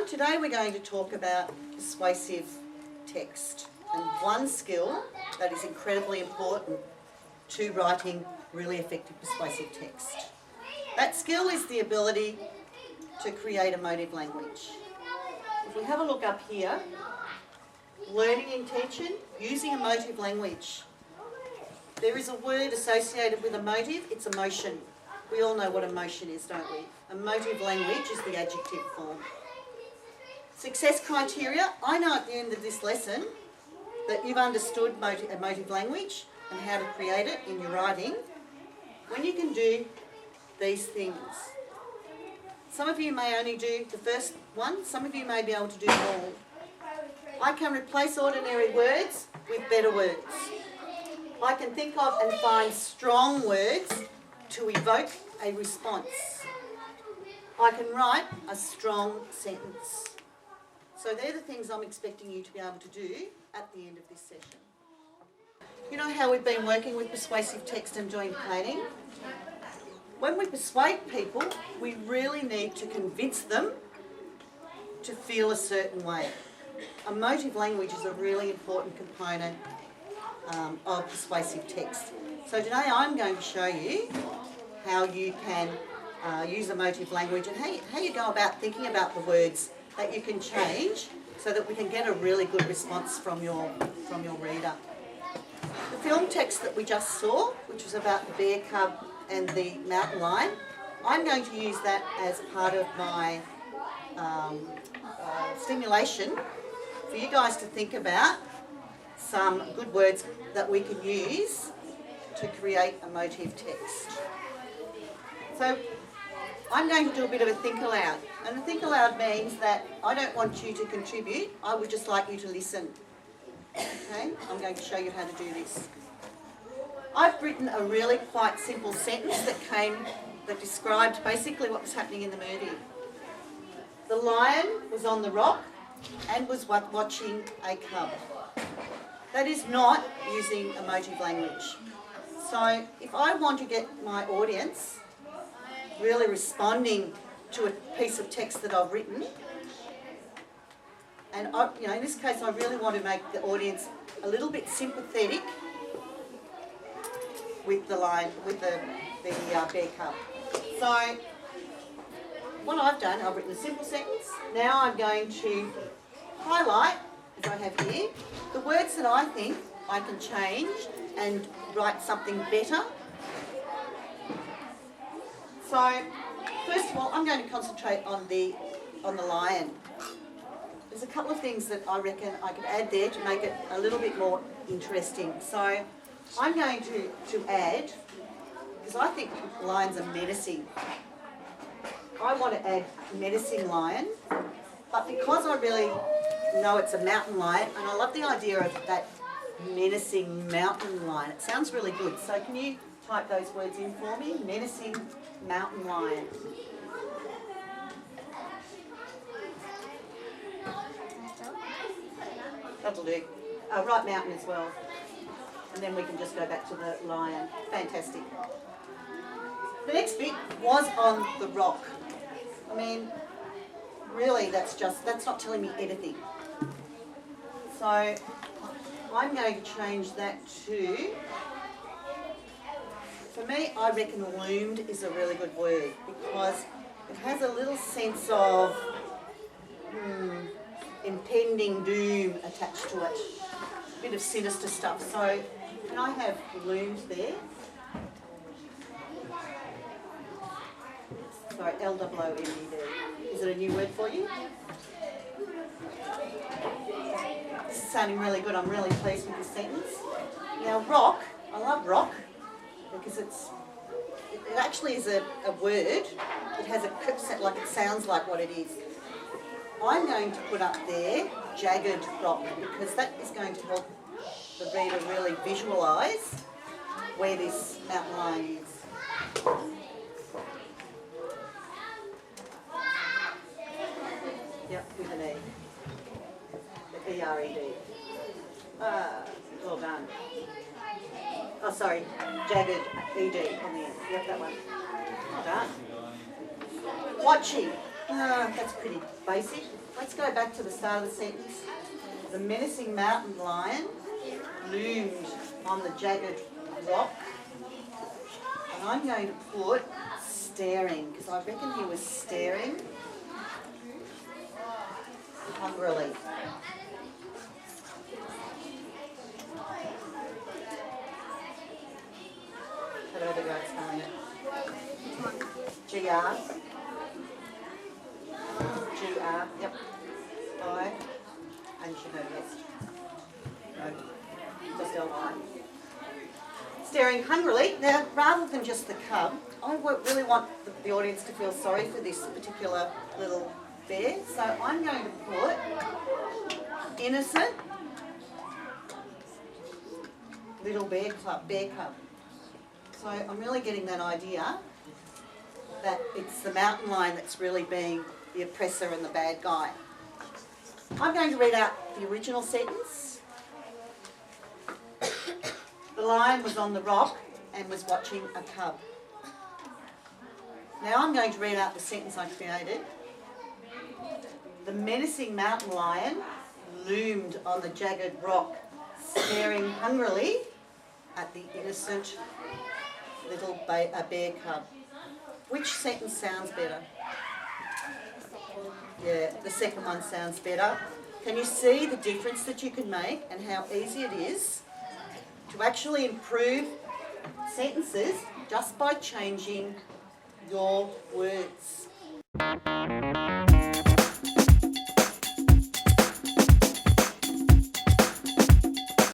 everyone. Today we're going to talk about persuasive text and one skill that is incredibly important to writing really effective persuasive text. That skill is the ability to create emotive language. If we have a look up here, learning intention, using emotive language. There is a word associated with emotive, it's emotion. We all know what emotion is, don't we? Emotive language is the adjective form. Success criteria, I know at the end of this lesson that you've understood emotive language and how to create it in your writing when you can do these things. Some of you may only do the first one, some of you may be able to do all. I can replace ordinary words with better words. I can think of and find strong words to evoke a response. I can write a strong sentence. So they're the things I'm expecting you to be able to do at the end of this session. You know how we've been working with persuasive text and doing planning? When we persuade people, we really need to convince them to feel a certain way. Emotive language is a really important component of persuasive text. So today I'm going to show you how you can use emotive language and how you go about thinking about the words that you can change so that we can get a really good response from your reader. The film text that we just saw, which was about the bear cub and the mountain lion, I'm going to use that as part of my stimulation for you guys to think about some good words that we can use to create emotive text. So I'm going to do a bit of a think aloud. And a think aloud means that I don't want you to contribute, I would just like you to listen. Okay, I'm going to show you how to do this. I've written a really quite simple sentence that described basically what was happening in the movie. The lion was on the rock and was watching a cub. That is not using emotive language. So if I want to get my audience really responding to a piece of text that I've written, and in this case I really want to make the audience a little bit sympathetic with the lion, with the bear cub. So what I've done, I've written a simple sentence. Now I'm going to highlight, as I have here, the words that I think I can change and write something better. So first of all, I'm going to concentrate on the lion. There's a couple of things that I reckon I could add there to make it a little bit more interesting. So I'm going to add, because I think lions are menacing, I want to add menacing lion, but because I really know it's a mountain lion, and I love the idea of that menacing mountain lion, it sounds really good. So can you type those words in for me? Menacing mountain lion. That'll do. Write mountain as well. And then we can just go back to the lion. Fantastic. The next bit was on the rock. I mean, really that's not telling me anything. So I'm going to change that to, for me, I reckon loomed is a really good word because it has a little sense of impending doom attached to it. A bit of sinister stuff. So can I have loomed there? Sorry, L-O-O-M-E-D. Is it a new word for you? This is sounding really good. I'm really pleased with this sentence. Now rock, I love rock because it actually is a word. It has like it sounds like what it is. I'm going to put up there jagged rock because that is going to help the reader really visualise where this mountain lion is. Yep, with an E. The E-R-E-D. Well done. Oh, sorry, jagged E-D on the end. Yep, that one. Well done. Watching. That's pretty basic. Let's go back to the start of the sentence. The menacing mountain lion loomed on the jagged rock. And I'm going to put staring, because I reckon he was staring hungrily. How do I go spelling it? G-R. G-R, yep. I. And you should know yes. No, just L-I. Staring hungrily. Now, rather than just the cub, I really want the audience to feel sorry for this particular little bear. So I'm going to put innocent little bear cub. So I'm really getting that idea that it's the mountain lion that's really being the oppressor and the bad guy. I'm going to read out the original sentence. The lion was on the rock and was watching a cub. Now I'm going to read out the sentence I created. The menacing mountain lion loomed on the jagged rock, staring hungrily at the innocent little bear cub. Which sentence sounds better? Yeah, the second one sounds better. Can you see the difference that you can make and how easy it is to actually improve sentences just by changing your words?